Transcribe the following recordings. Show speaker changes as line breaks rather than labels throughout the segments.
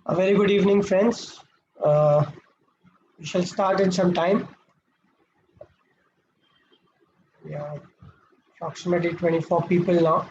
A very good evening, friends. Uh, we shall start in some time. We are approximately 24 people now.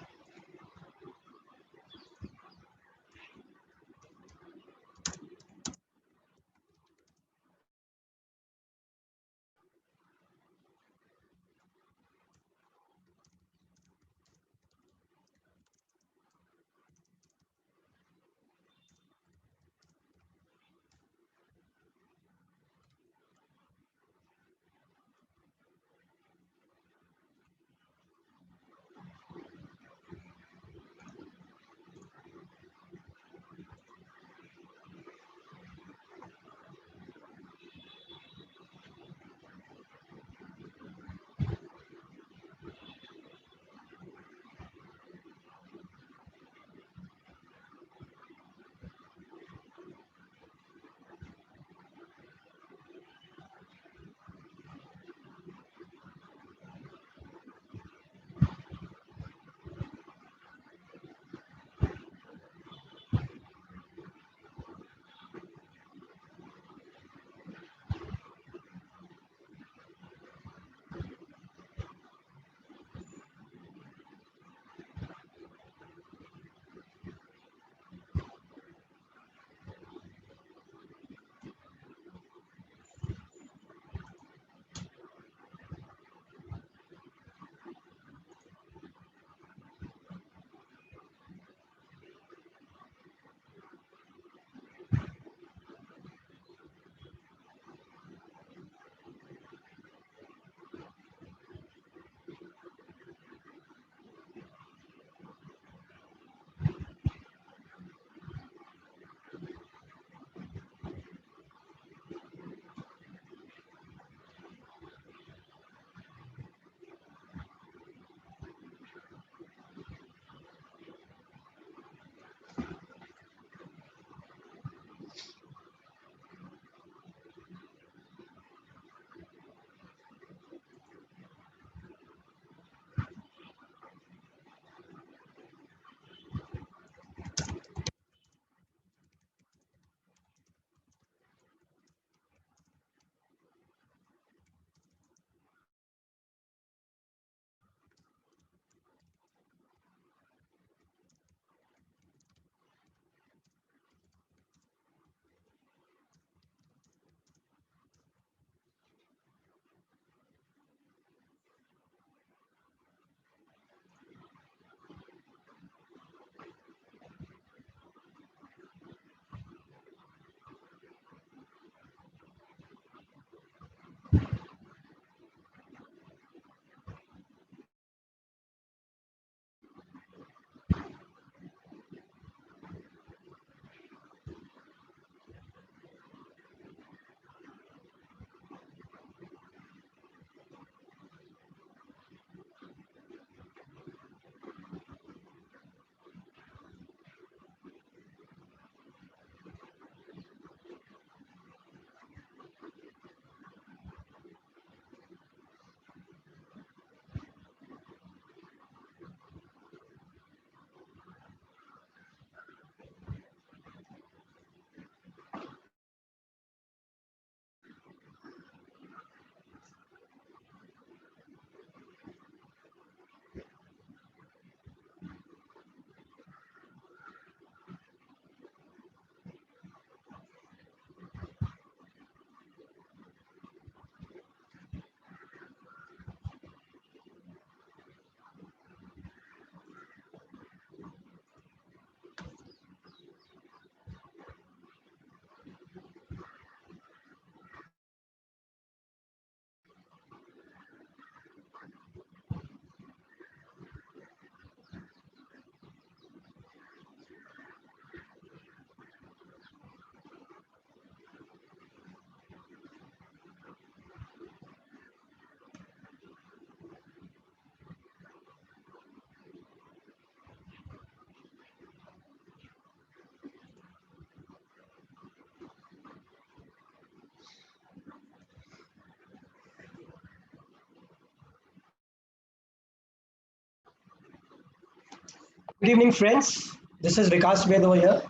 Good evening, friends. This is Vikas Ved over here.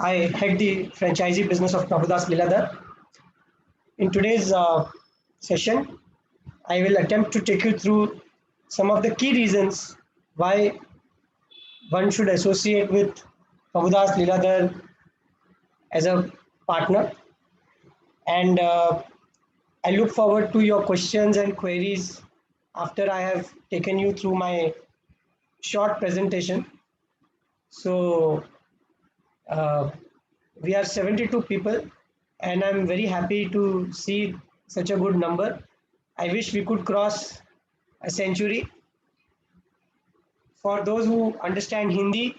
I head the franchisee business of Prabhudas Liladhar. In today's session, I will attempt to take you through some of the key reasons why one should associate with Prabhudas Liladhar as a partner. And I look forward to your questions and queries after I have taken you through my short presentation. So uh, we are 72 people, and I'm very happy to see such a good number. I wish we could cross a century. For those who understand Hindi,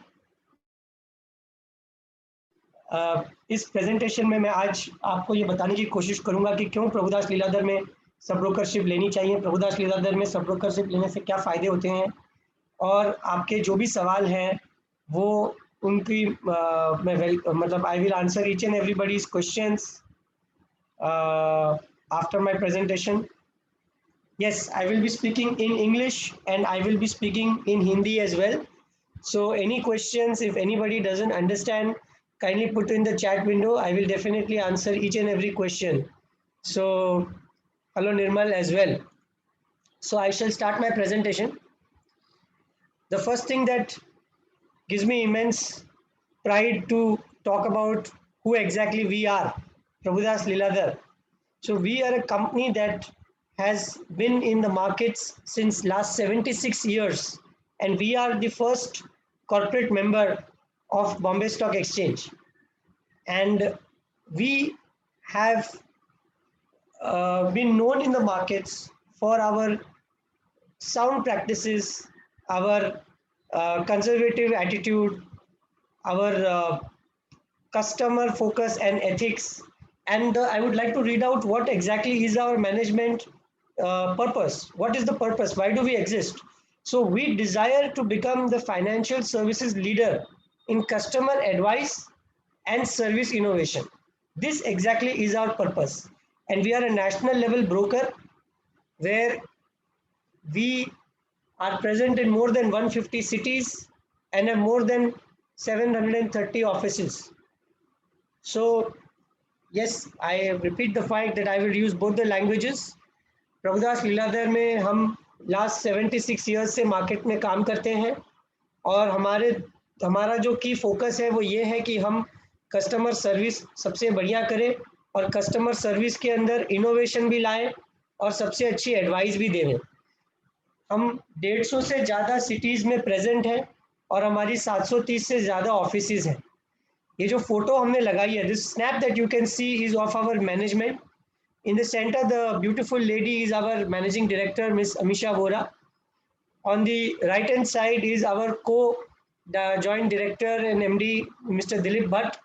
इस presentation में मैं आज आपको ये बताने की कोशिश करूंगा कि क्यों प्रभुदास लीलाधर में सब ब्रोकरशिप लेनी चाहिए, प्रभुदास लीलाधर में सब ब्रोकरशिप लेने से क्या फ़ायदे होते हैं, और आपके जो भी सवाल हैं वो उनकी मैं मतलब I will answer each and everybody's questions after my presentation. Yes, I will be speaking in English and I will be speaking in Hindi as well. So any questions, if anybody doesn't understand, kindly put in the chat window. I will definitely answer each and every question. So hello Nirmal as well. So I shall start my presentation. The first thing that gives me immense pride to talk about who exactly we are, Prabhudas Liladhar. So we are a company that has been in the markets since last 76 years, and we are the first corporate member of Bombay Stock Exchange. And we have been known in the markets for our sound practices, our conservative attitude, our customer focus and ethics. And I would like to read out what exactly is our management purpose. What is the purpose? Why do we exist? So we desire to become the financial services leader in customer advice and service innovation. This exactly is our purpose. And we are a national level broker where we are present in more than 150 cities and have more than 730 offices. So, yes, I repeat the fact that I will use both the languages. Prabhudas Leeladhar में हम last 76 years से market में काम करते हैं, और हमारा जो की फोकस है वो ये है कि हम कस्टमर सर्विस सबसे बढ़िया करें और कस्टमर सर्विस के अंदर इनोवेशन भी लाएं और सबसे अच्छी एडवाइस भी दें. हम 150 से ज़्यादा सिटीज़ में प्रेजेंट हैं और हमारी 730 से ज़्यादा ऑफिसेज हैं. ये जो फोटो हमने लगाई है, this snap that you can see is of our management. In the center, the beautiful lady is our managing director, Miss Amisha Vora. On the right hand side is our joint director and MD, Mr. Dilip Bhatt.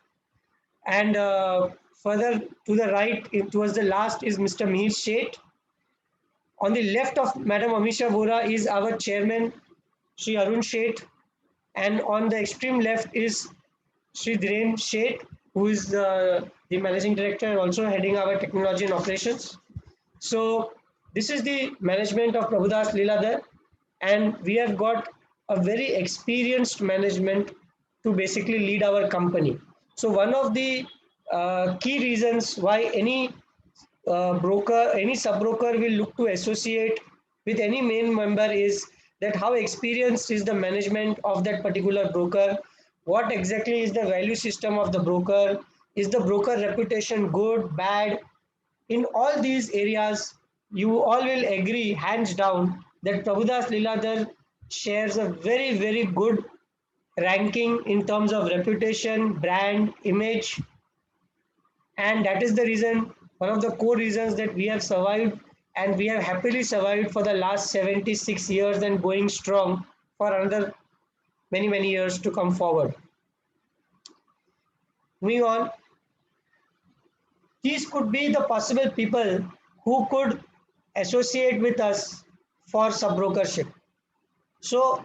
And further to the right, towards the last, is Mr. Mihir Sheth. On the left of Madam Amisha Vora is our chairman, Sri Arun Sheth. And on the extreme left is Sri Dhiren Sheth, who is the managing director and also heading our technology and operations. So this is the management of Prabhudas Liladhar, and we have got a very experienced management to basically lead our company. So one of the key reasons why any broker, any sub-broker will look to associate with any main member is that how experienced is the management of that particular broker, what exactly is the value system of the broker, is the broker reputation good, bad. In all these areas, you all will agree hands down that Prabhudas Liladhar shares a very, very good ranking in terms of reputation, brand, image. And that is the reason, one of the core reasons that we have survived, and we have happily survived for the last 76 years and going strong for another many, many years to come forward. Moving on, these could be the possible people who could associate with us for sub-brokership. So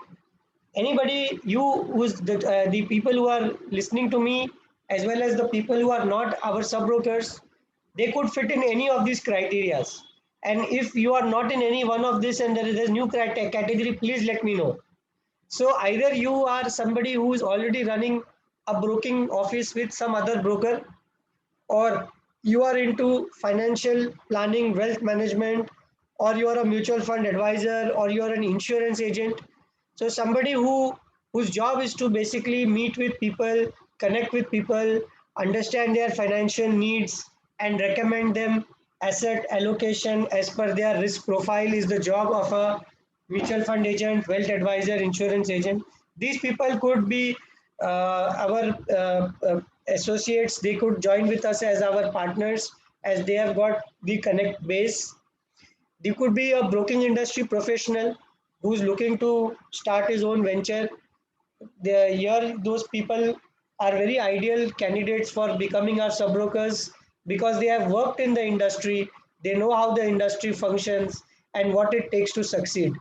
anybody, you who's the people who are listening to me, as well as the people who are not our sub-brokers, they could fit in any of these criteria. And if you are not in any one of this and there is a new category, please let me know. So either you are somebody who is already running a broking office with some other broker, or you are into financial planning, wealth management, or you are a mutual fund advisor, or you are an insurance agent. So somebody whose job is to basically meet with people, connect with people, understand their financial needs, and recommend them asset allocation as per their risk profile is the job of a mutual fund agent, wealth advisor, insurance agent. These people could be our associates. They could join with us as our partners, as they have got the connect base. They could be a broking industry professional who's looking to start his own venture. Here, those people are very ideal candidates for becoming our sub brokers because they have worked in the industry. They know how the industry functions and what it takes to succeed.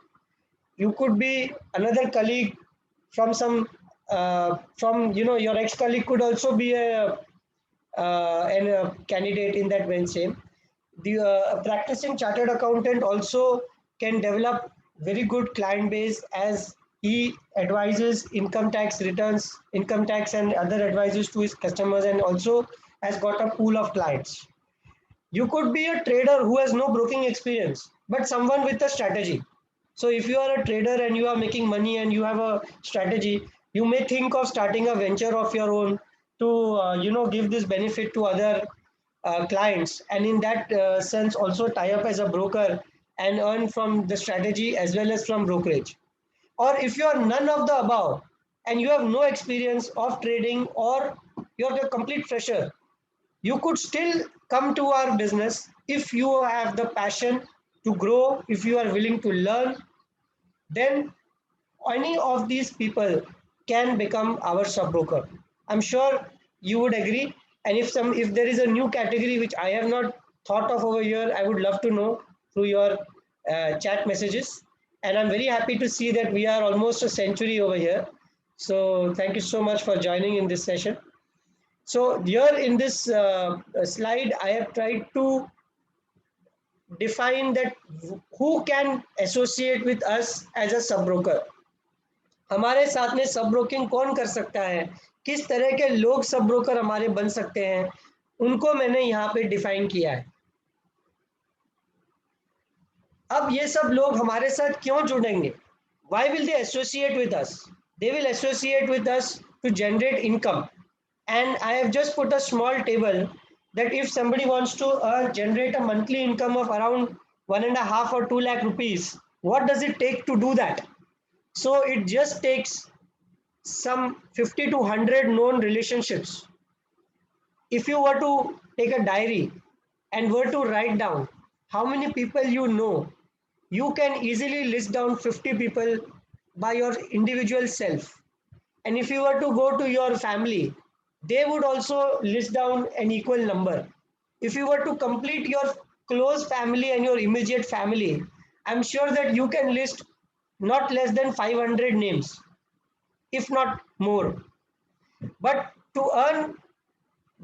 You could be another colleague from some from your ex colleague could also be a candidate in that vein same. The practicing chartered accountant also can develop very good client base, as he advises income tax returns, income tax and other advices to his customers, and also has got a pool of clients. You could be a trader who has no broking experience, but someone with a strategy. So if you are a trader and you are making money and you have a strategy, you may think of starting a venture of your own to give this benefit to other clients, and in that sense also tie up as a broker and earn from the strategy as well as from brokerage. Or if you are none of the above and you have no experience of trading, or you're a complete fresher, you could still come to our business if you have the passion to grow, if you are willing to learn. Then any of these people can become our sub broker. I'm sure you would agree. And if there is a new category which I have not thought of over here, I would love to know through your chat messages. And I'm very happy to see that we are almost a century over here. So thank you so much for joining in this session. So here in this slide, I have tried to define that who can associate with us as a sub broker. हमारे साथ में सब broking कौन कर सकता है, किस तरह के लोग सब ब्रोकर हमारे बन सकते हैं, उनको मैंने यहाँ पे डिफाइन किया है. अब ये सब लोग हमारे साथ क्यों जुड़ेंगे? Why will they associate with us? They will associate with us to generate income. And I have just put a small table that if somebody wants to generate a monthly income of around 1.5 or 2 lakh rupees, what does it take to do that? So it just takes some 50 to 100 known relationships. If you were to take a diary and were to write down how many people you know, you can easily list down 50 people by your individual self. And if you were to go to your family, they would also list down an equal number. If you were to complete your close family and your immediate family, I'm sure that you can list not less than 500 names, if not more. But to earn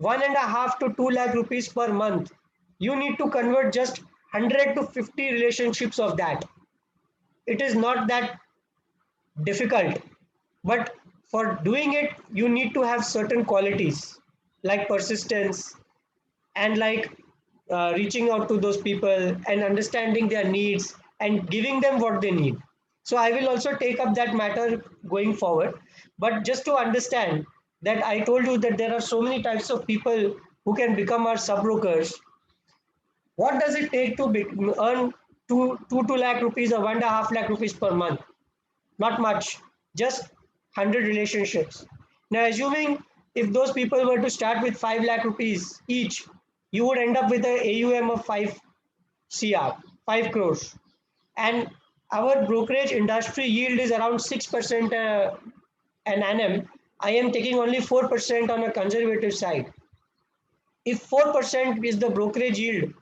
1.5 to 2 lakh rupees per month, you need to convert just 100 to 50 relationships of that. It is not that difficult, but for doing it, you need to have certain qualities like persistence and like reaching out to those people and understanding their needs and giving them what they need. So I will also take up that matter going forward. But just to understand that I told you that there are so many types of people who can become our sub brokers. What does it take to earn 2 lakh rupees or 1.5 lakh rupees per month? Not much, just 100 relationships. Now, assuming if those people were to start with 5 lakh rupees each, you would end up with an AUM of 5 CR, 5 crores. And our brokerage industry yield is around 6% an annum. I am taking only 4% on a conservative side. If 4% is the brokerage yield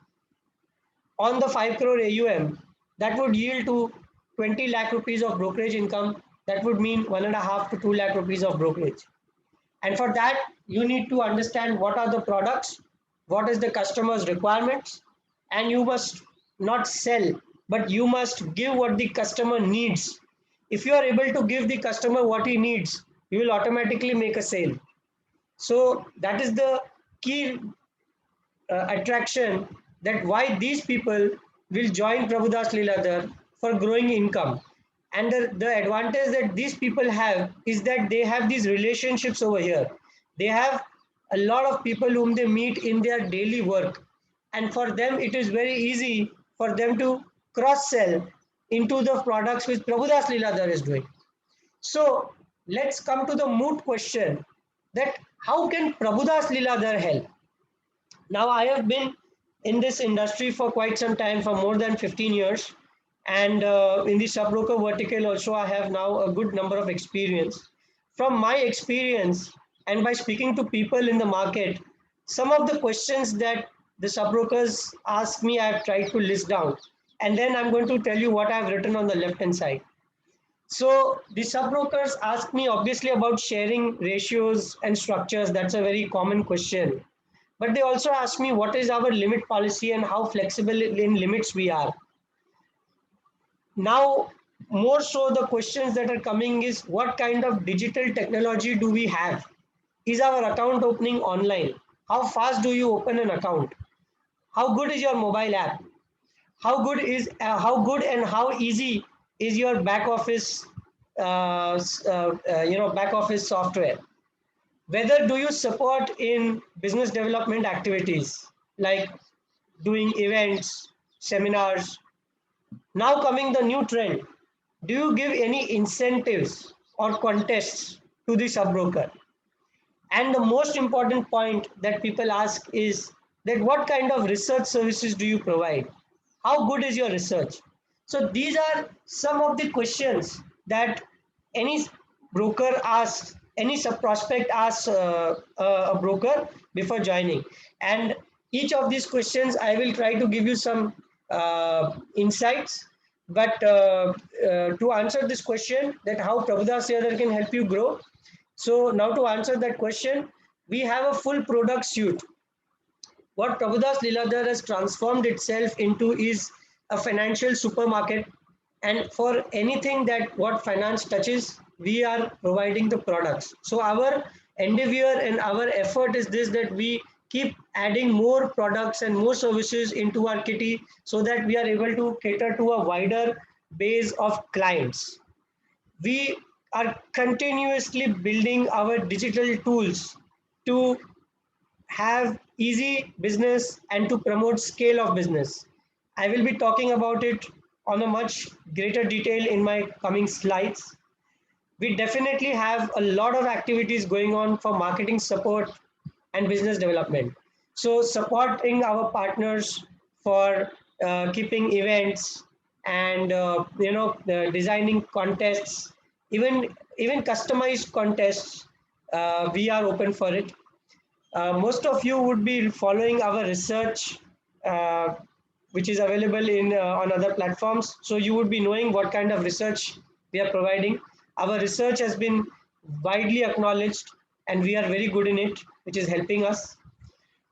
on the 5 crore AUM, that would yield to 20 lakh rupees of brokerage income. That would mean 1.5 to 2 lakh rupees of brokerage. And for that, you need to understand what are the products, what is the customer's requirements, and you must not sell, but you must give what the customer needs. If you are able to give the customer what he needs, you will automatically make a sale. So that is the key attraction, that why these people will join Prabhudas Leeladhar for growing income. And the advantage that these people have is that they have these relationships over here. They have a lot of people whom they meet in their daily work. And for them, it is very easy for them to cross sell into the products which Prabhudas Leeladhar is doing. So let's come to the moot question, that how can Prabhudas Leeladhar help? Now, I have been in this industry for quite some time, for more than 15 years. And in the sub-broker vertical also, I have now a good number of experience. From my experience and by speaking to people in the market, some of the questions that the sub-brokers ask me, I have tried to list down. And then I'm going to tell you what I've written on the left-hand side. So the sub-brokers ask me obviously about sharing ratios and structures. That's a very common question. But they also ask me what is our limit policy and how flexible in limits we are. Now, more so the questions that are coming is, what kind of digital technology do we have? Is our account opening online? How fast do you open an account? How good is your mobile app? How good and how easy is your back office back office software? Whether do you support in business development activities like doing events, seminars? Now coming the new trend, do you give any incentives or contests to the sub broker? And the most important point that people ask is that what kind of research services do you provide? How good is your research? So these are some of the questions that any broker asks, any sub prospect asks a broker before joining. And each of these questions, I will try to give you some insights. But to answer this question, that how Prabhudas Leeladhar can help you grow, so now to answer that question, we have a full product suite. What Prabhudas Leeladhar has transformed itself into is a financial supermarket. And for anything that what finance touches, we are providing the products. So our endeavor and our effort is this, that we keep adding more products and more services into our kitty so that we are able to cater to a wider base of clients. We are continuously building our digital tools to have easy business and to promote scale of business. I will be talking about it on a much greater detail in my coming slides. We definitely have a lot of activities going on for marketing support and business development. So supporting our partners for keeping events and designing contests, even customized contests, we are open for it. Most of you would be following our research, uh, which is available in on other platforms. So you would be knowing what kind of research we are providing. Our research has been widely acknowledged, and we are very good in it, which is helping us.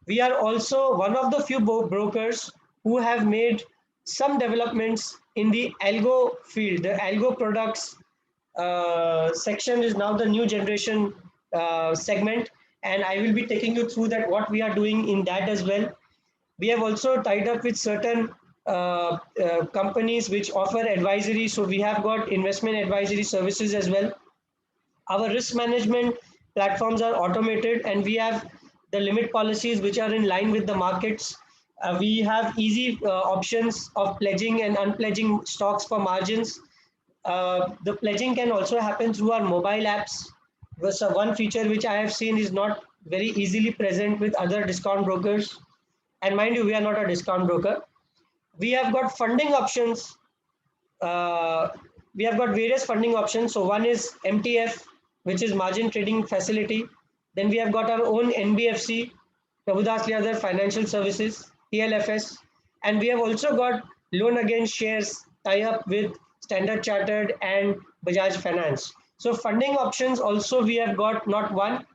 We are also one of the few brokers who have made some developments in the algo field. The algo products section is now the new generation segment, and I will be taking you through that what we are doing in that as well. We have also tied up with certain companies which offer advisory. So we have got investment advisory services as well. Our risk management platforms are automated, and we have the limit policies which are in line with the markets. We have easy options of pledging and unpledging stocks for margins. The pledging can also happen through our mobile apps. So one feature which I have seen is not very easily present with other discount brokers. And mind you, we are not a discount broker. We have got funding options. Uh, we have got various funding options. So one is MTF, which is margin trading facility. Then we have got our own NBFC, Prabhudas Leeladhar Financial Services, TLFS. And we have also got loan against shares tie up with Standard Chartered and Bajaj Finance. So funding options also we have got not one,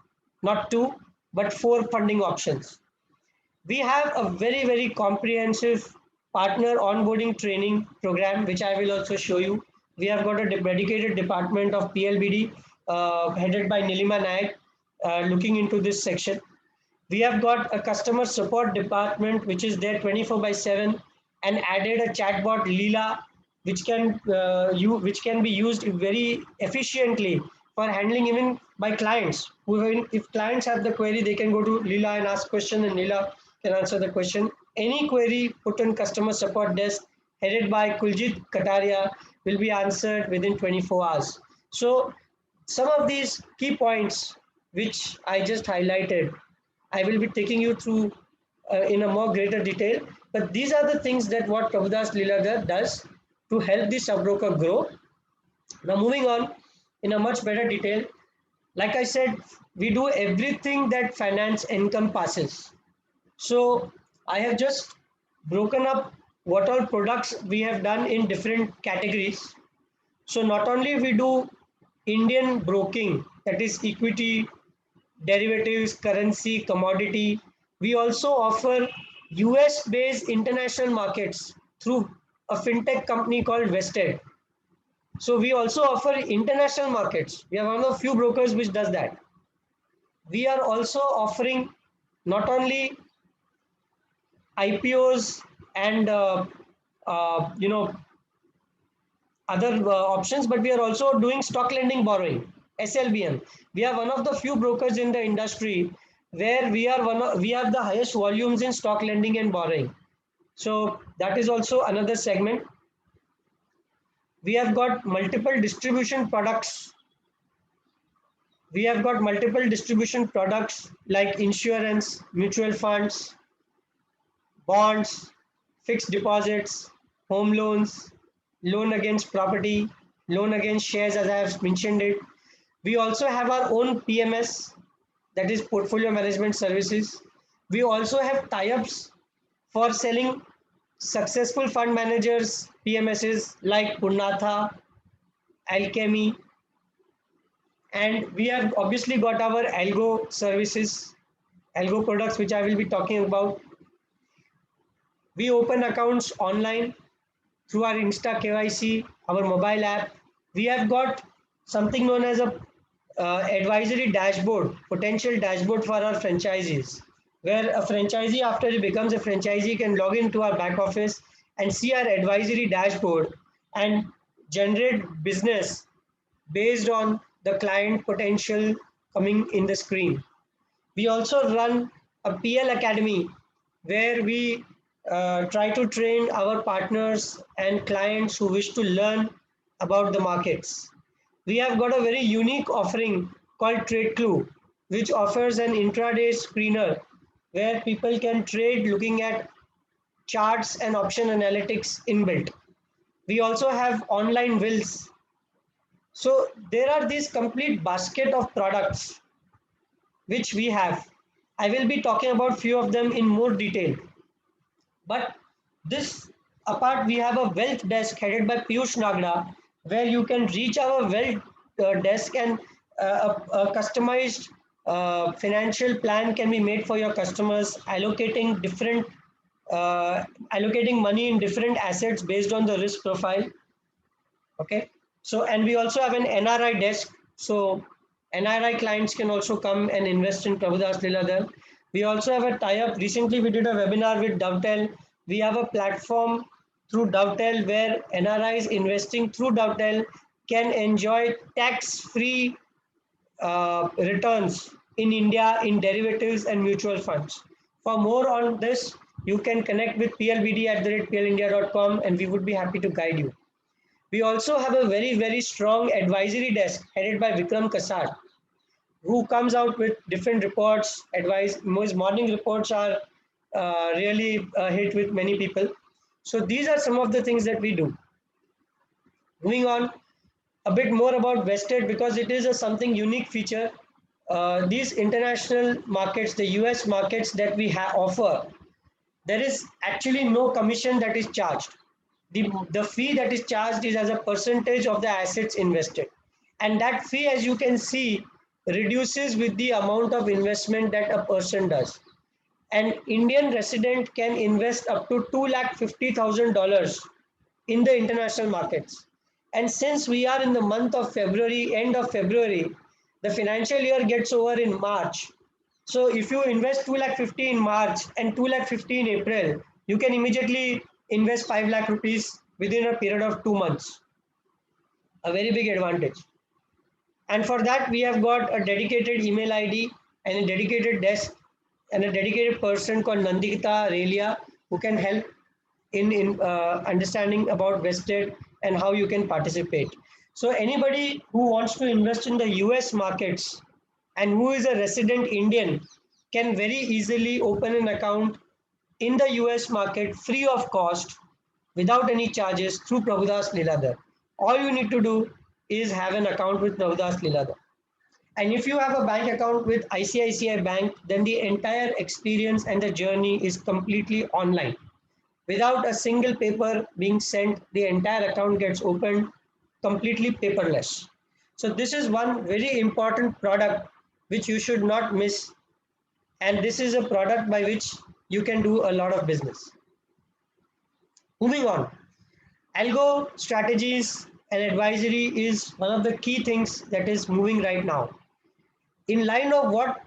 not two, but four funding options. We have a very comprehensive partner onboarding training program, which I will also show you. We have got a dedicated department of PLBD headed by Nilima Nayak. looking into this section. We have got a customer support department which is there 24/7 and added a chatbot Leela which can be used very efficiently for handling even by clients. If clients have the query, they can go to Leela and ask question, and Leela can answer the question. Any query put on customer support desk headed by Kuljit Kataria will be answered within 24 hours. So some of these key points which I just highlighted, I will be taking you through in a more greater detail. But these are the things that what Prabhudas Leelagar does to help the subbroker grow. Now moving on in a much better detail, like I said, we do everything that finance encompasses. So I have just broken up what all products we have done in different categories. So not only we do Indian broking, that is equity, derivatives, currency, commodity, we also offer US based international markets through a fintech company called Vested. So we also offer international markets. We are one of few brokers which does that. We are also offering not only IPOs and other options, but we are also doing stock lending borrowing, SLBM. We are one of the few brokers in the industry where we have the highest volumes in stock lending and borrowing. So that is also another segment. We have got multiple distribution products. We have got multiple distribution products like insurance, mutual funds, bonds, fixed deposits, home loans, loan against property, loan against shares, as I have mentioned it. We also have our own PMS, that is portfolio management services. We also have tie-ups for selling successful fund managers, PMSs like Purnatha, Alchemy, and we have obviously got our algo services, algo products, which I will be talking about. We open accounts online through our Insta KYC, our mobile app. We have got something known as a advisory dashboard, potential dashboard for our franchisees, where a franchisee, after he becomes a franchisee, can log into our back office and see our advisory dashboard and generate business based on the client potential coming in the screen. We also run a PL Academy where we try to train our partners and clients who wish to learn about the markets. We have got a very unique offering called Trade Clue, which offers an intraday screener where people can trade looking at charts and option analytics inbuilt. We also have online wills. So there are this complete basket of products which we have. I will be talking about few of them in more detail. But this apart, we have a wealth desk headed by Piyush Nagda, where you can reach our wealth desk and a customized financial plan can be made for your customers, allocating money in different assets based on the risk profile. Okay. So, and we also have an NRI desk. So NRI clients can also come and invest in Prabhudas Leelagar. We also have a tie-up. Recently, we did a webinar with Dovetail. We have a platform through Dovetail where NRIs investing through Dovetail can enjoy tax-free returns in India in derivatives and mutual funds. For more on this, you can connect with plbd@plindia.com and we would be happy to guide you. We also have a very, very strong advisory desk headed by Vikram Kasar, who comes out with different reports, advice. Most morning reports are really a hit with many people. So these are some of the things that we do. Moving on, a bit more about Vested because it is a something unique feature. These international markets, the US markets that we offer, there is actually no commission that is charged. The fee that is charged is as a percentage of the assets invested. And that fee, as you can see, reduces with the amount of investment that a person does. An Indian resident can invest up to $250,000 in the international markets. And since we are in the month of February, end of February, The financial year gets over in March. So if you invest 2 lakh 50 in March and 2 lakh 50 in April, you can immediately invest 5 lakh rupees within a period of 2 months. A very big advantage. And for that, we have got a dedicated email ID and a dedicated desk and a dedicated person called Nandita Relia who can help in understanding about Vested and how you can participate. So anybody who wants to invest in the US markets and who is a resident Indian can very easily open an account in the US market free of cost without any charges through Prabhudas Liladhar. All you need to do is have an account with Prabhudas Liladhar. And if you have a bank account with ICICI Bank, then the entire experience and the journey is completely online. Without a single paper being sent, the entire account gets opened completely paperless. So this is one very important product which you should not miss. And this is a product by which you can do a lot of business. Moving on, algo strategies and advisory is one of the key things that is moving right now. In line of what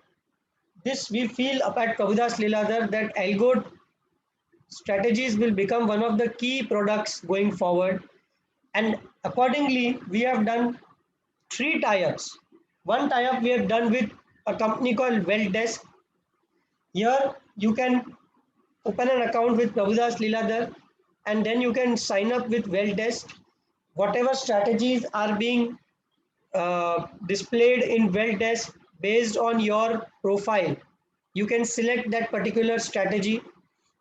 this we feel up at Prabhudas Liladhar that algo strategies will become one of the key products going forward. And accordingly, we have done 3 tie-ups. One tie-up we have done with a company called WealthDesk. Here you can open an account with Prabhudas Liladhar and then you can sign up with WealthDesk. Whatever strategies are being displayed in WealthDesk based on your profile, you can select that particular strategy.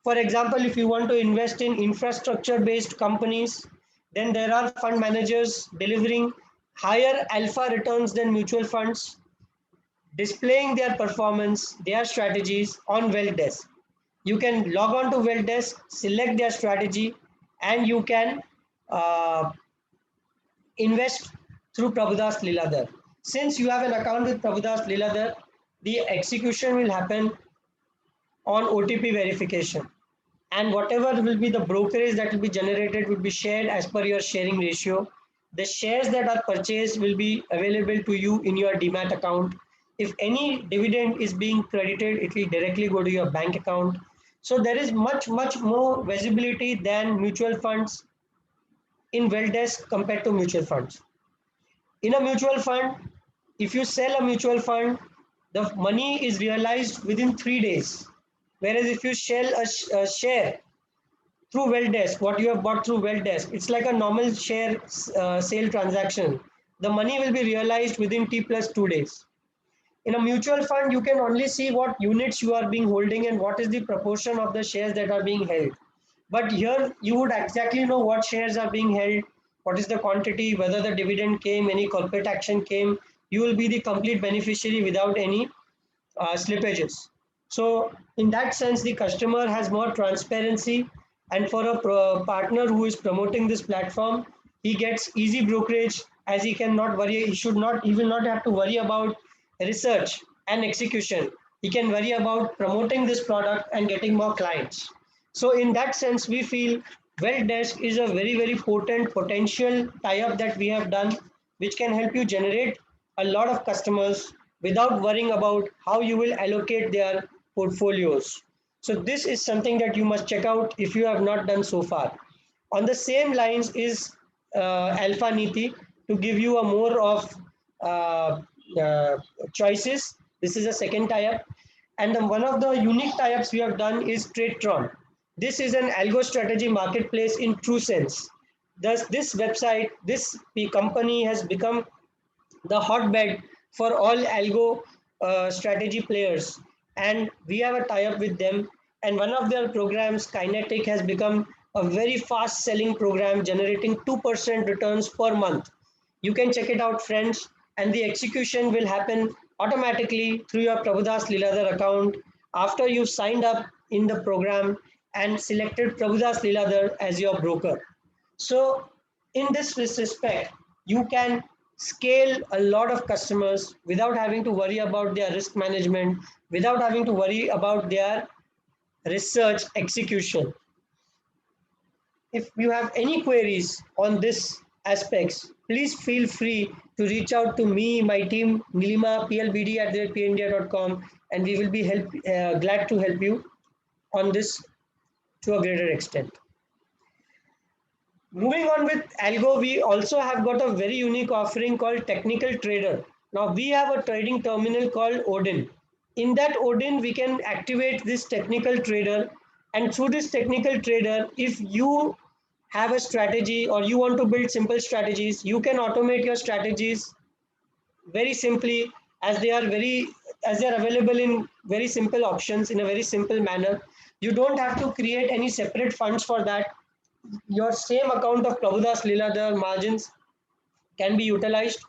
For example, if you want to invest in infrastructure based companies, then there are fund managers delivering higher alpha returns than mutual funds, displaying their performance, their strategies on WealthDesk. You can log on to WealthDesk, select their strategy, and you can uh, invest through Prabhudas Liladhar. Since you have an account with Prabhudas Liladhar, the execution will happen on OTP verification. And whatever will be the brokerage that will be generated will be shared as per your sharing ratio. The shares that are purchased will be available to you in your demat account. If any dividend is being credited, it will directly go to your bank account. So there is much more visibility than mutual funds in WealthDesk compared to mutual funds. In a mutual fund, if you sell a mutual fund, the money is realized within 3 days. Whereas if you sell a share through WealthDesk, what you have bought through WealthDesk, it's like a normal share sale transaction. The money will be realized within T plus 2 days. In a mutual fund, you can only see what units you are being holding and what is the proportion of the shares that are being held. But here you would exactly know what shares are being held, what is the quantity, whether the dividend came, any corporate action came. You will be the complete beneficiary without any slippages. So in that sense, the customer has more transparency, and for a partner who is promoting this platform, he gets easy brokerage as he cannot worry. He will not have to worry about research and execution. He can worry about promoting this product and getting more clients. So in that sense, we feel WealthDesk is a very potent potential tie-up that we have done, which can help you generate a lot of customers without worrying about how you will allocate their portfolios. So this is something that you must check out if you have not done so far. On the same lines is Alpha Niti to give you a more of uh, choices. This is a second tie-up. And one of the unique tie-ups we have done is TradeTron. This is an algo strategy marketplace in true sense. Thus, this website, this company has become the hotbed for all algo strategy players, and we have a tie-up with them. And one of their programs, Kinetic, has become a very fast selling program generating 2% returns per month. You can check it out, friends, and the execution will happen automatically through your Prabhudas Liladhar account after you've signed up in the program and selected Prabhudas Liladhar as your broker. So in this respect, you can scale a lot of customers without having to worry about their risk management, without having to worry about their research execution. If you have any queries on this aspects, please feel free to reach out to me, my team, Nilima, plbd@pnindia.com, and we will be glad to help you on this to a greater extent. Moving on with Algo, we also have got a very unique offering called Technical Trader. Now we have a trading terminal called Odin. In that Odin, we can activate this Technical Trader, and through this Technical Trader, if you have a strategy or you want to build simple strategies, you can automate your strategies very simply, as they are available in very simple options in a very simple manner. You don't have to create any separate funds for that. Your same account of Prabhudas Leeladhar margins can be utilized,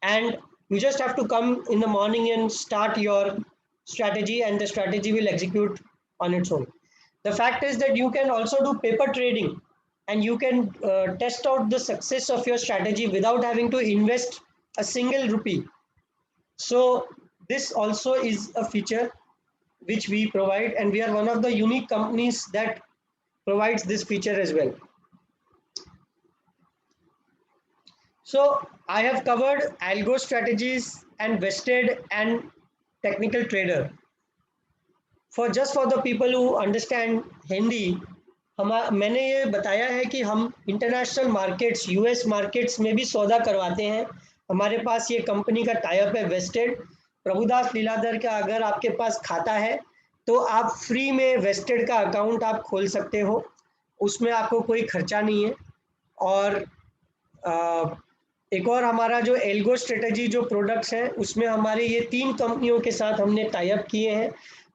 and you just have to come in the morning and start your strategy, and the strategy will execute on its own. The fact is that you can also do paper trading, and you can test out the success of your strategy without having to invest a single rupee. So this also is a feature which we provide, and we are one of the unique companies that provides this feature as well. So I have covered algo strategies and vested and technical trader. For the people who understand Hindi, मैंने ये बताया है कि हम international markets, US markets में भी सौदा करवाते हैं. हमारे पास ये कंपनी का टाइप है वेस्टेड. प्रभुदास लीलाधर का अगर आपके पास खाता है तो आप फ्री में वेस्टेड का अकाउंट आप खोल सकते हो, उसमें आपको कोई खर्चा नहीं है. और एक और हमारा जो एल्गो स्ट्रेटजी जो प्रोडक्ट्स हैं, उसमें हमारे ये 3 कंपनियों के साथ हमने टाई अप किए हैं.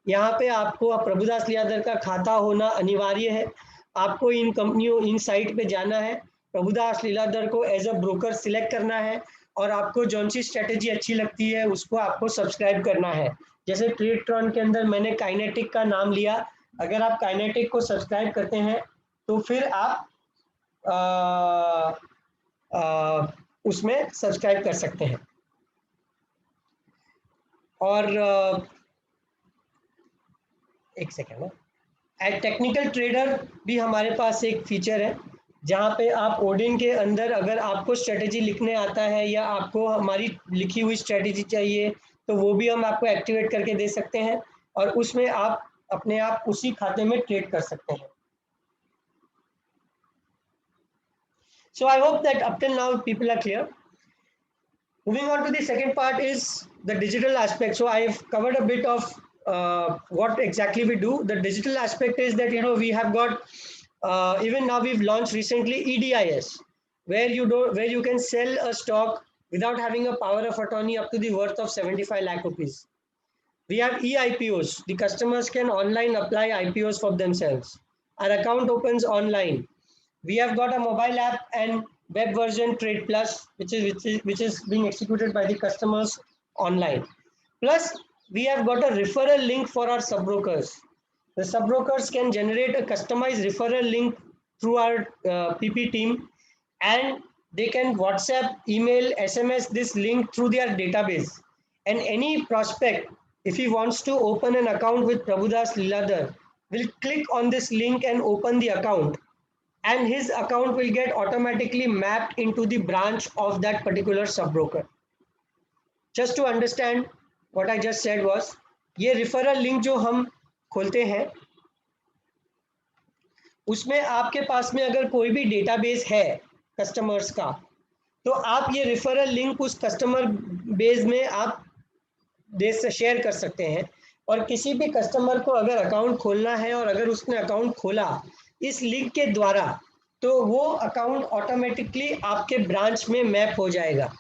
यहाँ पे आपको प्रभुदास लीलाधर का खाता होना अनिवार्य है. आपको इन साइट पे जाना है, प्रभुदास लीलाधर को एज अ ब्रोकर सिलेक्ट करना है, और आपको जौन सी स्ट्रेटजी अच्छी लगती है उसको आपको सब्सक्राइब करना है. जैसे ट्रेडट्रॉन के अंदर मैंने काइनेटिक का नाम लिया. अगर आप काइनेटिक को सब्सक्राइब करते हैं तो फिर आप उसमें सब्सक्राइब कर सकते हैं. और एक सेकेंड, टेक्निकल ट्रेडर भी हमारे पास एक फीचर है, जहाँ पे आप ओडिन के अंदर अगर आपको स्ट्रेटेजी लिखने आता है या आपको हमारी लिखी हुई स्ट्रेटेजी चाहिए तो वो भी हम आपको एक्टिवेट करके दे सकते हैं, और उसमें आप अपने आप उसी खाते में ट्रेड कर सकते हैं. So I hope that up till now people are clear. Moving on to the second part is the digital aspect. So I have covered a bit of what exactly we do. The digital aspect is that we have got even now we've launched recently EDIS, where you can sell a stock without having a power of attorney up to the worth of 75 lakh rupees. We have eIPOs. The customers can online apply IPOs for themselves. Our account opens online. We have got a mobile app and web version Trade Plus, which is being executed by the customers online. Plus, we have got a referral link for our sub-brokers. The sub-brokers can generate a customized referral link through our PP team, and they can WhatsApp, email, SMS this link through their database. And any prospect, if he wants to open an account with Prabhudas Leeladhar, will click on this link and open the account, and his account will get automatically mapped into the branch of that particular sub-broker. Just to understand what I just said was, ये referral link जो हम खोलते हैं, उसमें आपके पास में अगर कोई भी डेटाबेस है कस्टमर्स का, तो आप ये referral link उस कस्टमर बेस में आप शेयर कर सकते हैं. और किसी भी कस्टमर को अगर अकाउंट खोलना है और अगर उसने अकाउंट खोला इस लिंक के द्वारा, तो वो अकाउंट ऑटोमेटिकली आपके ब्रांच में मैप हो जाएगा.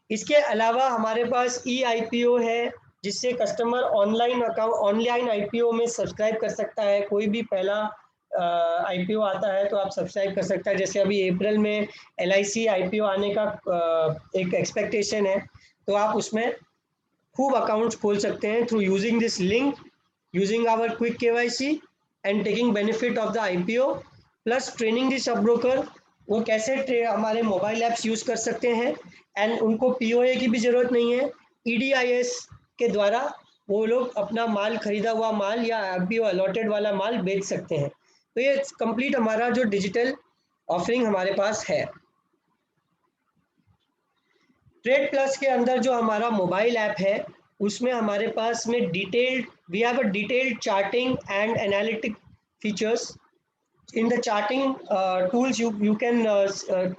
इसके अलावा हमारे पास eIPO है, जिससे कस्टमर ऑनलाइन IPO में सब्सक्राइब कर सकता है. कोई भी पहला IPO आता है तो आप सब्सक्राइब कर सकता है. जैसे अभी अप्रैल में LIC IPO आने का एक एक्सपेक्टेशन है, तो आप उसमें खूब अकाउंट्स खोल सकते हैं through using this link, using our quick KYC and taking benefit of the IPO, plus training the sub broker. वो कैसे हमारे मोबाइल ऐप्स यूज़ कर सकते हैं, एंड उनको POA की भी ज़रूरत नहीं है. EDIS के द्वारा वो लोग अपना माल, खरीदा हुआ माल या IPO अलॉटेड वाला माल बेच सकते हैं. तो ये कंप्लीट हमारा जो डिजिटल ऑफरिंग हमारे पास है. ट्रेड प्लस के अंदर जो हमारा मोबाइल ऐप है उसमें हमारे पास में detailed we have a detailed charting and analytic features. In the charting tools, you can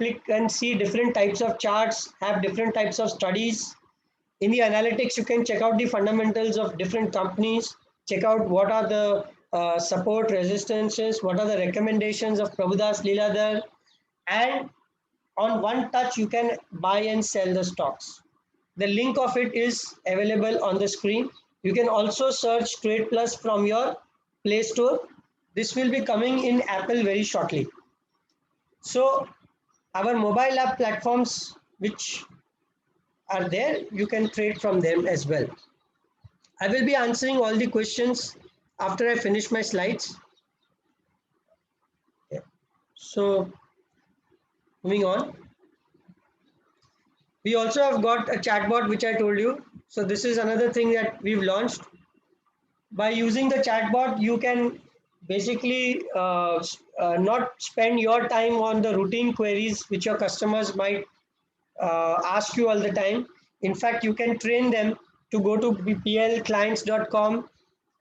click and see different types of charts, have different types of studies. In the analytics, you can check out the fundamentals of different companies, check out what are the support resistances, what are the recommendations of Prabhudas Leeladhar, and on one touch you can buy and sell the stocks. The link of it is available on the screen. You can also search Trade Plus from your Play Store. This will be coming in Apple very shortly. So our mobile app platforms which are there, you can trade from them as well. I will be answering all the questions after I finish my slides. Yeah. So moving on. We also have got a chatbot which I told you. So this is another thing that we've launched. By using the chatbot, you can basically not spend your time on the routine queries which your customers might ask you all the time. In fact, you can train them to go to plclients.com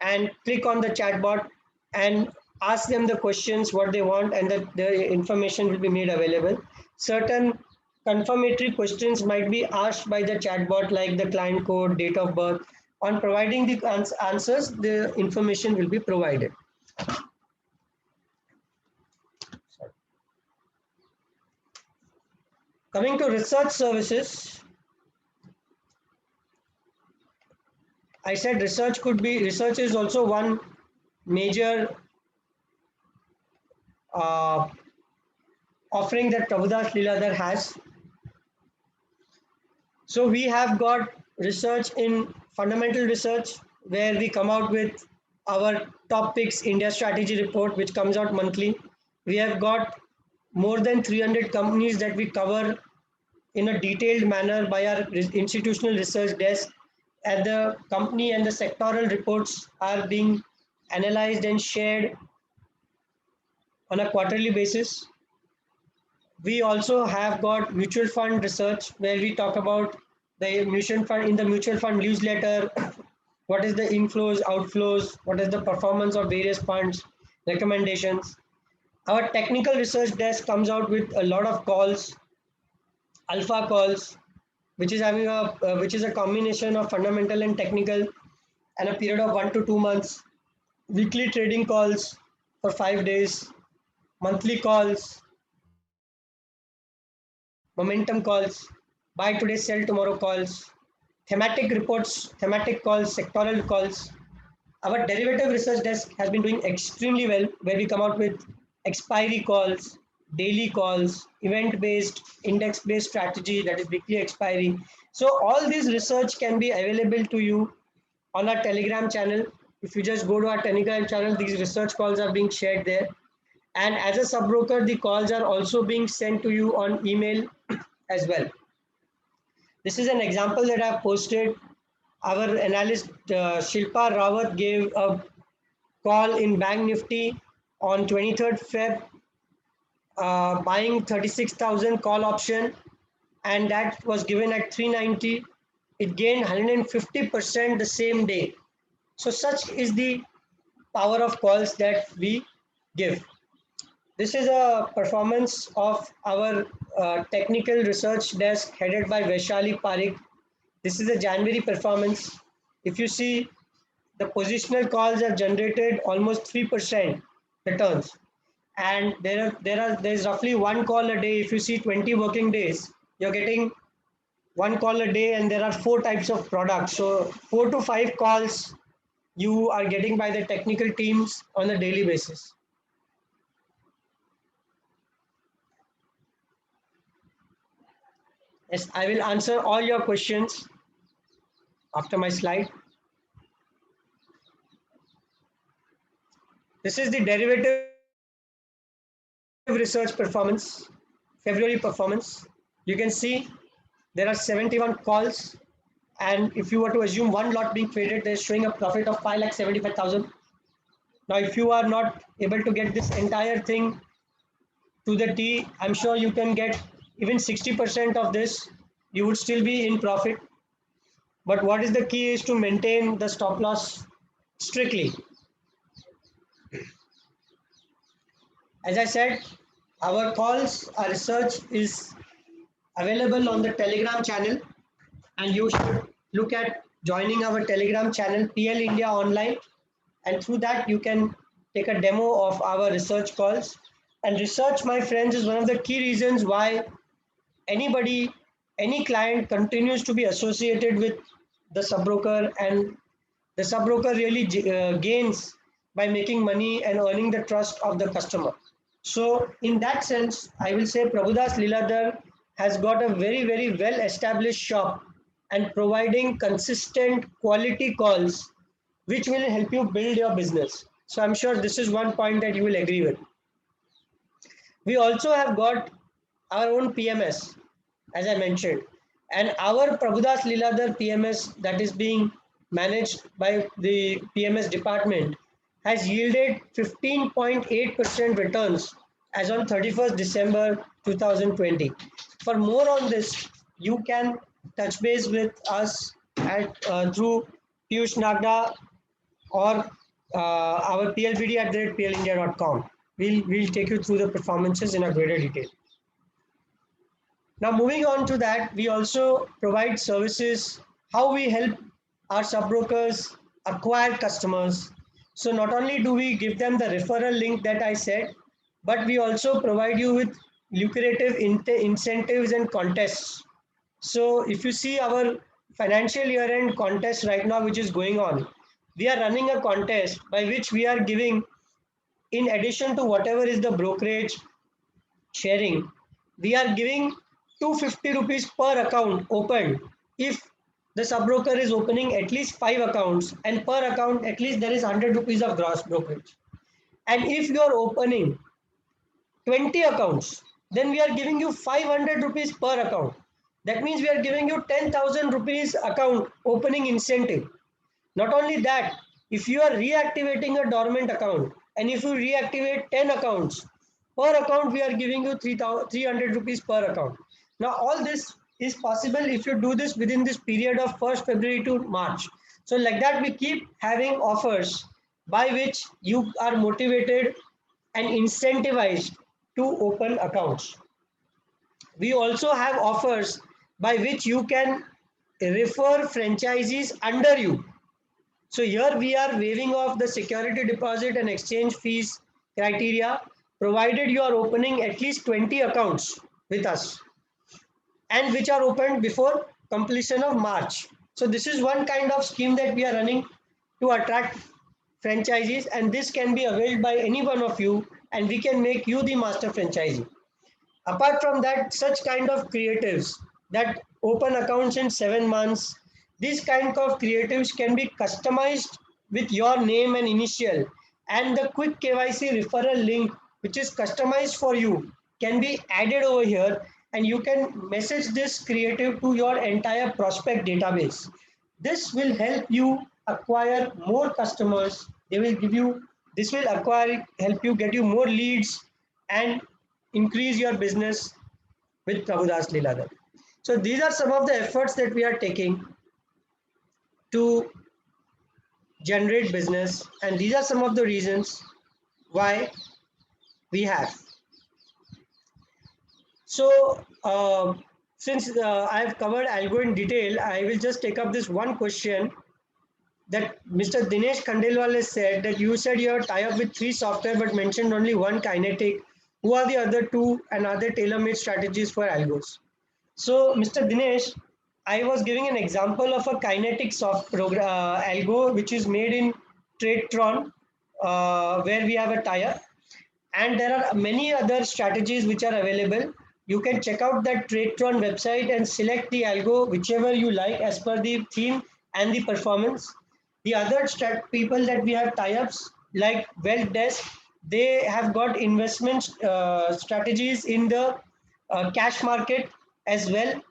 and click on the chatbot and ask them the questions what they want, and the information will be made available. Certain confirmatory questions might be asked by the chatbot, like the client code, date of birth. On providing the answers, the information will be provided. Coming to research services, I said research is also one major offering that Prabhudas Leeladhar has. So we have got research in fundamental research, where we come out with our top picks India strategy report, which comes out monthly. We have got more than 300 companies that we cover in a detailed manner by our institutional research desk. And the company and the sectoral reports are being analyzed and shared on a quarterly basis. We also have got mutual fund research, where we talk about the mutual fund. In the mutual fund newsletter, what is the inflows, outflows, what is the performance of various funds, recommendations. Our technical research desk comes out with a lot of calls, alpha calls, which is a combination of fundamental and technical, and a period of 1 to 2 months. Weekly trading calls for 5 days, monthly calls, momentum calls, buy today, sell tomorrow calls, thematic reports, thematic calls, sectoral calls. Our derivative research desk has been doing extremely well, where we come out with expiry calls, daily calls, event based, index based strategy, that is weekly expiry. So, all this research can be available to you on our Telegram channel. If you just go to our Telegram channel, these research calls are being shared there. And as a sub broker, the calls are also being sent to you on email as well. This is an example that I've posted. Our analyst Shilpa Rawat gave a call in Bank Nifty on 23rd Feb, buying 36,000 call option, and that was given at 390. It gained 150% the same day. So such is the power of calls that we give. This is a performance of our technical research desk headed by Vaishali Parikh. This is a January performance. If you see, the positional calls have generated almost 3% returns, and there's roughly one call a day. If you see 20 working days, you're getting one call a day, and there are 4 types of products. So 4 to 5 calls you are getting by the technical teams on a daily basis. Yes, I will answer all your questions after my slide. This is the derivative research performance, February performance. You can see there are 71 calls, and if you were to assume one lot being traded, they're showing a profit of 5,75,000. Now, if you are not able to get this entire thing to the T, I'm sure you can get even 60% of this you would still be in profit. But what is the key is to maintain the stop loss strictly. As I said, our calls, our research is available on the Telegram channel, and you should look at joining our Telegram channel, PL India Online, and through that you can take a demo of our research calls. And research, my friends, is one of the key reasons why anybody, any client continues to be associated with the subbroker, and the subbroker really gains by making money and earning the trust of the customer. So in that sense, I will say Prabhudas Liladhar has got a very, very well established shop and providing consistent quality calls which will help you build your business. So I'm sure this is one point that you will agree with. We also have got our own PMS, as I mentioned, and our Prabhudas Liladhar PMS that is being managed by the PMS department has yielded 15.8% returns as on 31st December 2020. For more on this, you can touch base with us at through Piyush Nagda or our plbd@plindia.com. We'll take you through the performances in a greater detail. Now, moving on to that, we also provide services, how we help our subbrokers acquire customers. So not only do we give them the referral link that I said, but we also provide you with lucrative incentives and contests. So if you see our financial year end contest right now, which is going on, we are running a contest by which we are giving, in addition to whatever is the brokerage sharing, we are giving 250 rupees per account opened if the subbroker is opening at least 5 accounts, and per account at least there is 100 rupees of gross brokerage. And if you are opening 20 accounts, then we are giving you 500 rupees per account. That means we are giving you 10,000 rupees account opening incentive. Not only that, if you are reactivating a dormant account, and if you reactivate 10 accounts, per account we are giving you 300 rupees per account. Now all this is possible if you do this within this period of 1st February to March. So like that, we keep having offers by which you are motivated and incentivized to open accounts. We also have offers by which you can refer franchisees under you. So here we are waiving off the security deposit and exchange fees criteria, provided you are opening at least 20 accounts with us, and which are opened before completion of March. So this is one kind of scheme that we are running to attract franchisees, and this can be availed by any one of you, and we can make you the master franchisee. Apart from that, such kind of creatives that open accounts in 7 months, these kind of creatives can be customized with your name and initial, and the quick KYC referral link, which is customized for you, can be added over here, and you can message this creative to your entire prospect database. This will help you acquire more customers. They will give you, this will help you get you more leads and increase your business with Prabhudas Liladhar. So these are some of the efforts that we are taking to generate business, and these are some of the reasons why we have. So since I have covered algo in detail, I will just take up this one question that Mr. Dinesh Khandelwal has said, that you said you have tie up with 3 software but mentioned only one Kinetic. Who are the other 2, and are there tailor-made strategies for algos? So Mr. Dinesh, I was giving an example of a Kinetic algo which is made in TradeTron, where we have a tie-up, and there are many other strategies which are available. You can check out that TradeTron website and select the algo whichever you like as per the theme and the performance. The other people that we have tie-ups like WealthDesk, they have got investment strategies in the cash market as well.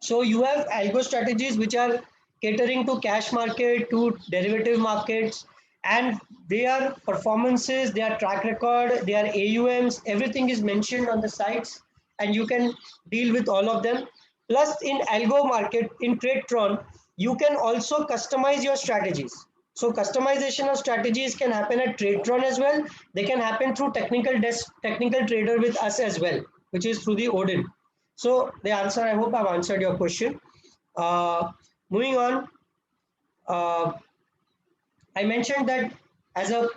So you have algo strategies which are catering to cash market, to derivative markets, and their performances, their track record, their AUMs, everything is mentioned on the sites, and you can deal with all of them. Plus in algo market, in TradeTron, you can also customize your strategies. So customization of strategies can happen at TradeTron as well. They can happen through technical trader with us as well, which is through the Odin. So the answer, I hope I've answered your question. Moving on, uh, I mentioned that as a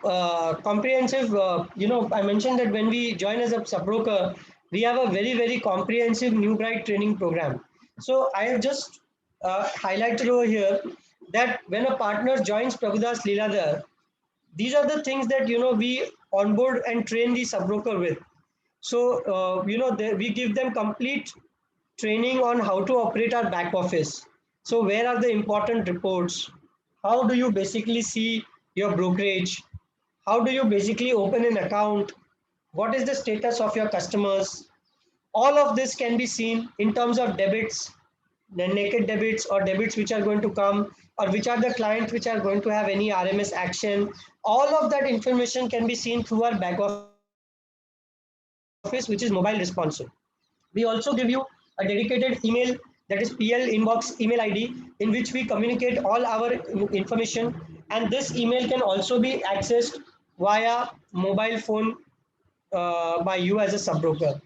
comprehensive, I mentioned that when we join as a sub broker, we have a very comprehensive New Bright training program. So I have just highlighted over here that when a partner joins Prabhudas Leeladhar, these are the things that we onboard and train the sub broker with. So we give them complete training on how to operate our back office. So where are the important reports? How do you basically see your brokerage? How do you basically open an account? What is the status of your customers? All of this can be seen in terms of debits, the naked debits or debits which are going to come, or which are the clients which are going to have any RMS action. All of that information can be seen through our back office, which is mobile responsive. We also give you a dedicated email, that is PL Inbox email ID, in which we communicate all our information. And this email can also be accessed via mobile phone by you as a sub broker.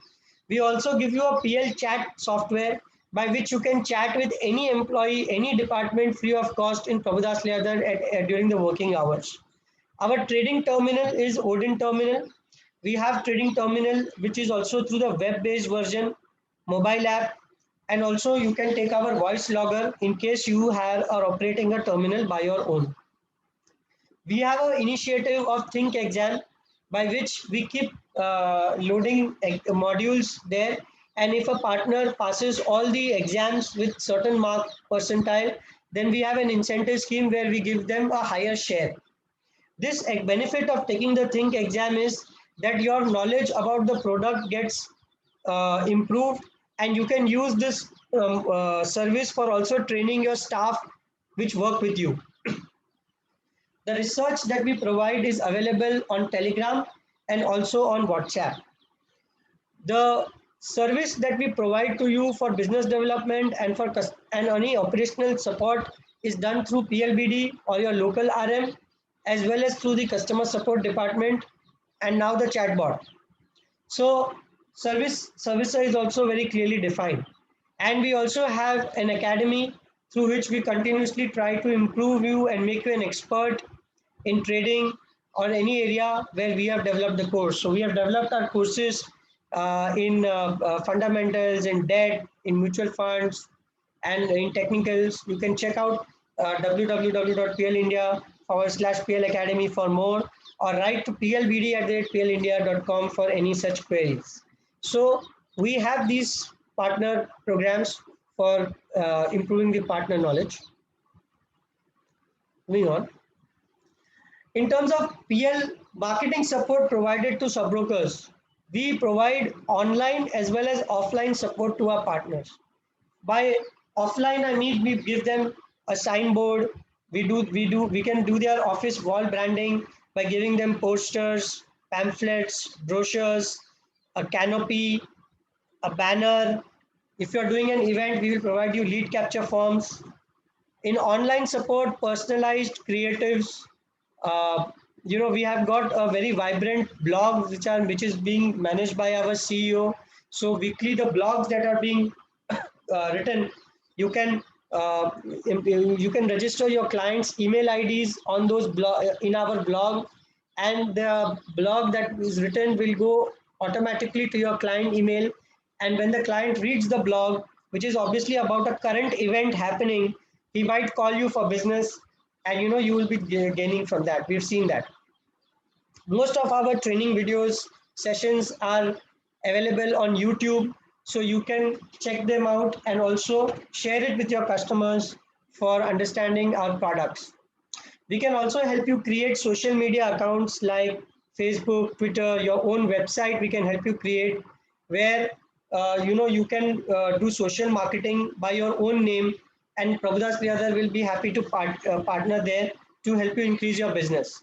We also give you a PL chat software by which you can chat with any employee, any department free of cost in Prabhudas Leather during the working hours. Our trading terminal is Odin Terminal. We have trading terminal which is also through the web-based version, mobile app, and also you can take our voice logger in case you are operating a terminal by your own. We have an initiative of Think Exam by which we keep loading modules there, and if a partner passes all the exams with certain mark percentile, then we have an incentive scheme where we give them a higher share. This benefit of taking the Think exam is that your knowledge about the product gets improved, and you can use this service for also training your staff which work with you. The research that we provide is available on Telegram and also on WhatsApp. The service that we provide to you for business development and and any operational support is done through PLBD or your local RM, as well as through the customer support department and now the chatbot. So servicer is also very clearly defined. And we also have an academy through which we continuously try to improve you and make you an expert in trading or any area where we have developed the course. So we have developed our courses in fundamentals, in debt, in mutual funds, and in technicals. You can check out www.plindia/PL Academy for more, or write to plbd@plindia.com for any such queries. So we have these partner programs for improving the partner knowledge. Moving on. In terms of PL marketing support provided to sub-brokers, we provide online as well as offline support to our partners. By offline, I mean we give them a signboard. We can do their office wall branding by giving them posters, pamphlets, brochures, a canopy, a banner. If you're doing an event, we will provide you lead capture forms. In online support, personalized creatives, we have got a very vibrant blog which is being managed by our CEO. So weekly, the blogs that are being written, you can register your clients' email IDs on those in our blog, and the blog that is written will go automatically to your client email. And when the client reads the blog, which is obviously about a current event happening, he might call you for business, and you will be gaining from that. We've seen that. Most of our training videos sessions are available on YouTube, so you can check them out and also share it with your customers for understanding our products. We can also help you create social media accounts like Facebook, Twitter, your own website. We can help you create where you can do social marketing by your own name, and Prabhudas Leather will be happy to partner there to help you increase your business.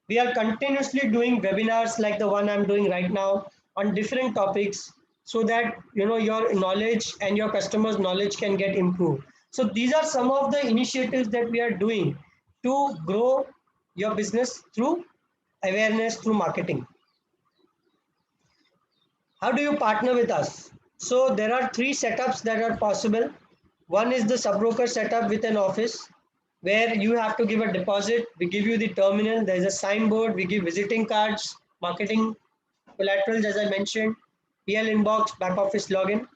We are continuously doing webinars like the one I'm doing right now on different topics. so that your knowledge and your customers knowledge can get improved. So these are some of the initiatives that we are doing to grow your business through awareness, through marketing. How do you partner with us? So there are three setups that are possible. One is the sub-broker setup with an office where you have to give a deposit. We give you the terminal. There's a signboard. We give visiting cards, marketing collaterals, as I mentioned, PL inbox, back office login.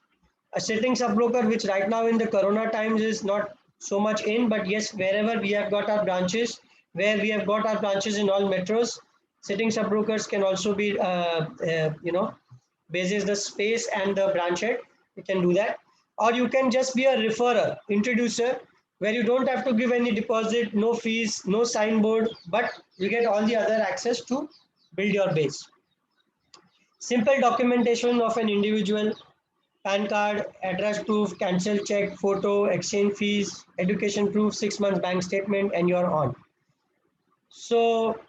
A sitting sub-broker, which right now in the Corona times is not so much in, but yes, wherever we have got our branches, where we have got our branches in all metros, sitting sub-brokers can also be, basis the space and the branch head, you can do that. Or you can just be a referrer, introducer, where you don't have to give any deposit, no fees, no signboard, but you get all the other access to build your base. Simple documentation of an individual, PAN card, address proof, cancel check, photo, exchange fees, education proof, 6 months bank statement, and you're on. So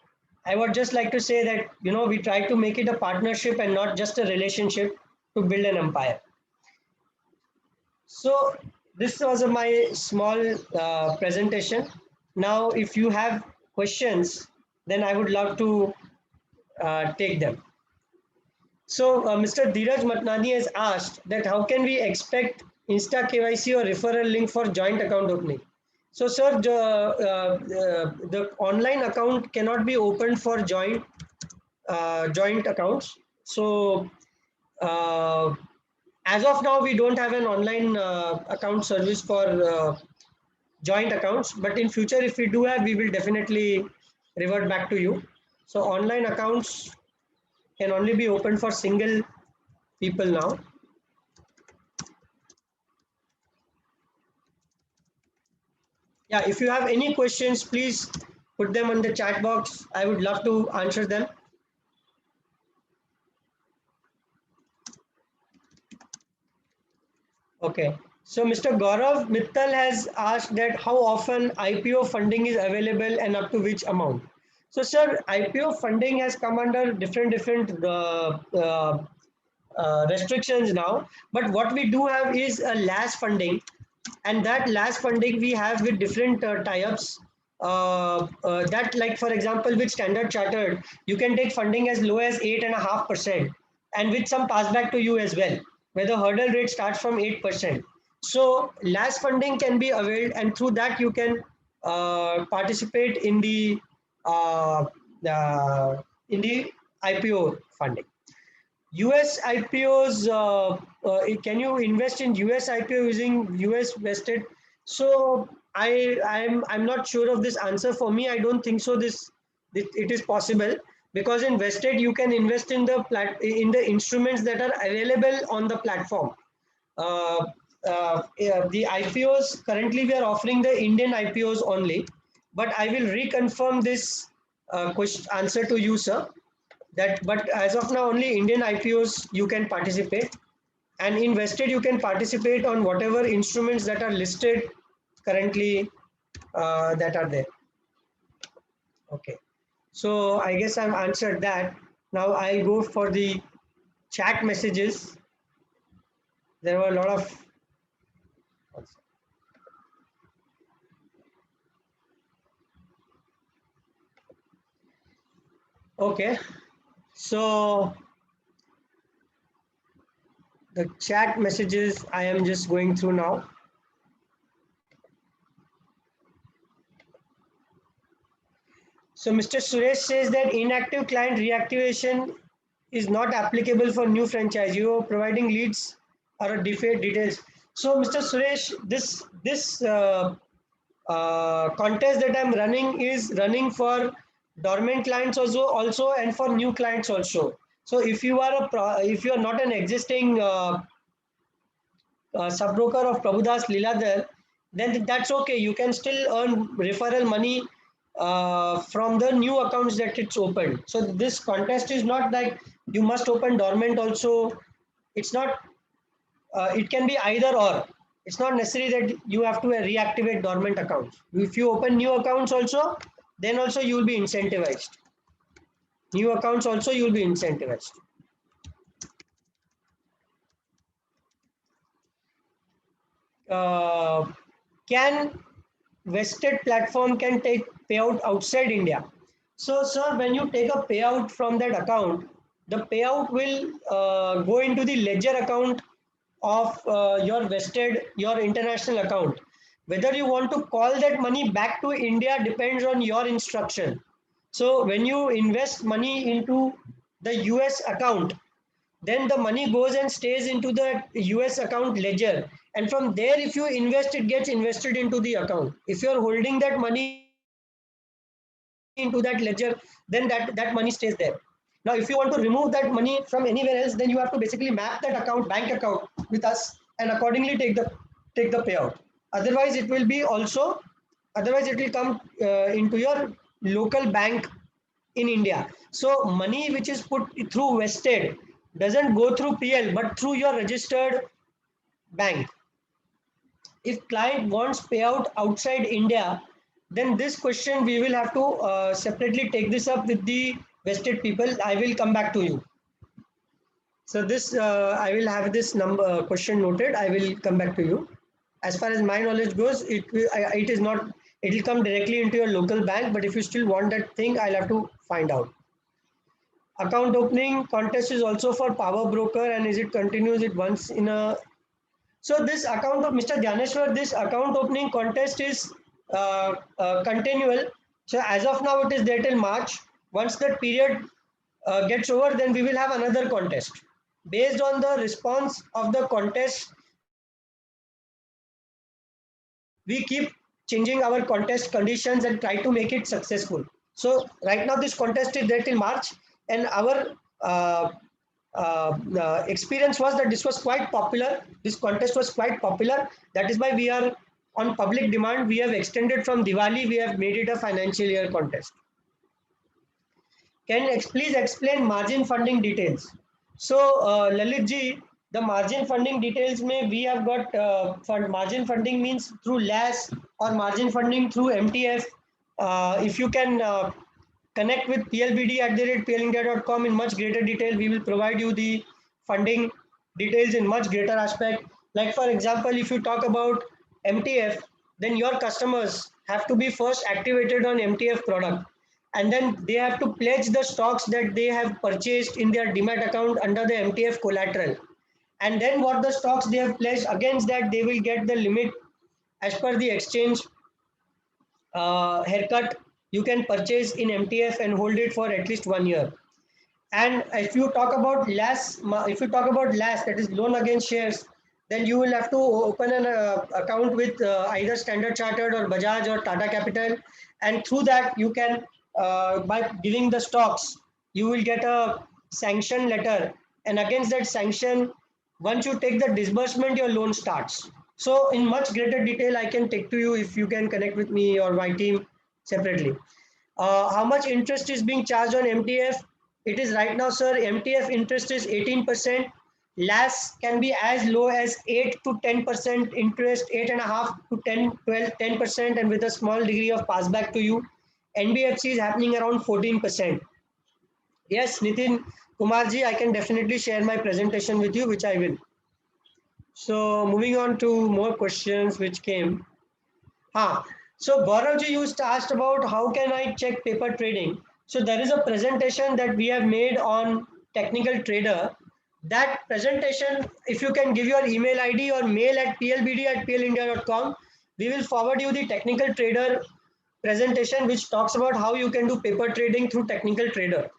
I would just like to say that, we try to make it a partnership and not just a relationship to build an empire. So this was my small presentation. Now, if you have questions, then I would love to take them. So Mr. Dheeraj Matnani has asked that how can we expect Insta KYC or referral link for joint account opening? So sir, the online account cannot be opened for joint accounts. So as of now, we don't have an online account service for joint accounts, but in future, if we do have, we will definitely revert back to you. So online accounts can only be opened for single people now. Yeah, if you have any questions, please put them on the chat box. I would love to answer them. Okay. So Mr. Gaurav Mittal has asked that how often IPO funding is available and up to which amount. So sir, IPO funding has come under different restrictions now. But what we do have is a LAS funding, and that LAS funding we have with different tie-ups. That, like for example, with Standard Chartered, you can take funding as low as 8.5%, and with some passback to you as well, where the hurdle rate starts from 8%. So LAS funding can be availed, and through that you can participate in the IPO funding. US IPOs, can you invest in US IPO using US vested? So I'm not sure of this answer. For me, I don't think so. It is possible, because in vested you can invest in the instruments that are available on the platform. The IPOs currently we are offering the Indian IPOs only, but I will reconfirm this answer to you, sir. But as of now, only Indian IPOs you can participate, and in vested you can participate on whatever instruments that are listed currently that are there. Okay, so I guess I've answered that. Now I'll go for the chat messages. There were a lot of okay. So the chat messages I am just going through now. So Mr. Suresh says that inactive client reactivation is not applicable for new franchise. You are providing leads or a deferred details. So Mr. Suresh, this contest that I'm running is running for dormant clients also and for new clients also. So if you are not an existing sub broker of Prabhudas Liladhar, then that's okay. You can still earn referral money from the new accounts that it's opened. So this contest is not like you must open dormant also. It's not. It can be either or. It's not necessary that you have to reactivate dormant accounts. If you open new accounts also, then also you will be incentivized. New accounts also you will be incentivized. uh, can vested platform can take payout outside India. So, sir, when you take a payout from that account, the payout will go into the ledger account of your vested, your international account. Whether you want to call that money back to India depends on your instruction. So, when you invest money into the US account, then the money goes and stays into the US account ledger. And from there, if you invest, it gets invested into the account. If you're holding that money into that ledger, then that money stays there. Now, if you want to remove that money from anywhere else, then you have to basically map that account, bank account with us, and accordingly take the payout. Otherwise, it will be also, otherwise it will come into your local bank in India. So money which is put through vested doesn't go through PL but through your registered bank. If client wants payout outside India, then this question we will have to separately take this up with the vested people. I will come back to you. So this I will have this number question noted. I will come back to you. As far as my knowledge goes, it is not. It will come directly into your local bank. But if you still want that thing, I'll have to find out. Account opening contest is also for power broker, and is it continues it once in a. So this account of Mr. Dhyaneshwar, this account opening contest is continual. So as of now, it is there till March. Once that period gets over, then we will have another contest. Based on the response of the contest, we keep changing our contest conditions and try to make it successful. So right now this contest is there till March, and our experience was that this was quite popular. This contest was quite popular. That is why we are on public demand. We have extended from Diwali. We have made it a financial year contest. Can please explain margin funding details? So Lalit ji, the margin funding details may we have got margin funding means through LAS or margin funding through MTF. If you can connect with plbd@planindia.com in much greater detail, we will provide you the funding details in much greater aspect. Like for example, if you talk about MTF, then your customers have to be first activated on MTF product, and then they have to pledge the stocks that they have purchased in their demat account under the MTF collateral. And then what the stocks they have pledged, against that they will get the limit as per the exchange haircut. You can purchase in MTF and hold it for at least 1 year. And if you talk about LAS, that is loan against shares, then you will have to open an account with either Standard Chartered or Bajaj or Tata Capital, and through that you can, by giving the stocks, you will get a sanction letter, and against that sanction, once you take the disbursement, your loan starts. So in much greater detail, I can take to you if you can connect with me or my team separately. How much interest is being charged on MTF? It is right now, sir, MTF interest is 18%. LAS can be as low as 8 to 10% interest, 8.5 to 10, 12, 10%, and with a small degree of passback to you. NBFC is happening around 14%. Yes, Nitin Kumarji, I can definitely share my presentation with you, which I will. So moving on to more questions which came. So Gauravji used to ask about how can I check paper trading. So there is a presentation that we have made on Technical Trader. That presentation, if you can give your email ID or mail at plbd@planindia.com, we will forward you the Technical Trader presentation which talks about how you can do paper trading through Technical Trader.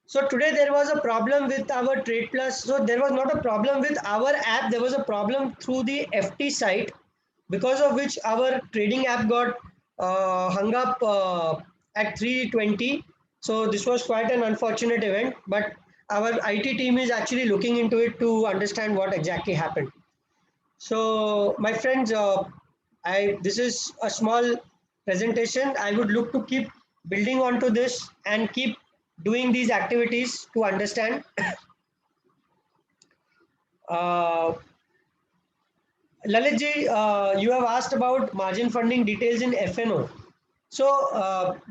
So today there was a problem with our Trade Plus. So there was not a problem with our app. There was a problem through the FT site, because of which our trading app got hung up at 3:20. So this was quite an unfortunate event, but our IT team is actually looking into it to understand what exactly happened. So my friends, this is a small presentation. I would look to keep building onto this and keep doing these activities to understand. Lalitji, you have asked about margin funding details in FNO. So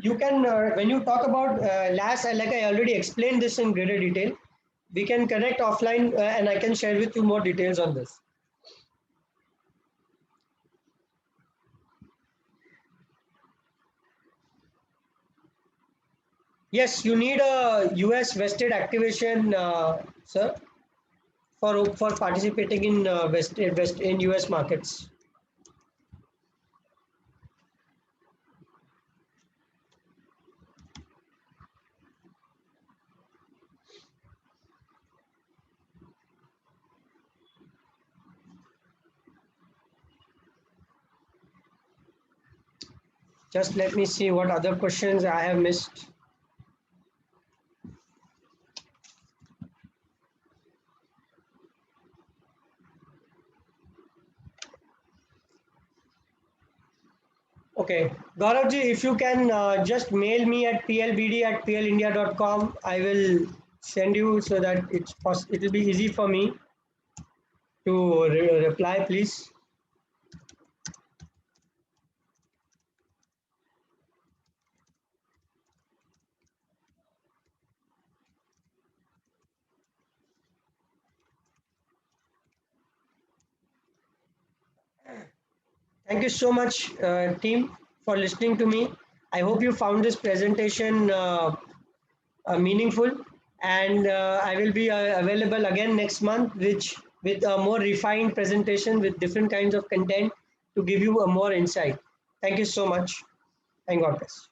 you can, when you talk about LAS, like I already explained this in greater detail. We can connect offline and I can share with you more details on this. Yes, you need a US vested activation, sir, for participating in West in US markets. Just let me see what other questions I have missed. Okay, Gauravji, if you can just mail me at plbd@plindia.com, I will send you so that it will be easy for me to reply, please. Thank you so much, team, for listening to me. I hope you found this presentation meaningful, and I will be available again next month, which with a more refined presentation with different kinds of content to give you a more insight. Thank you so much, and God bless.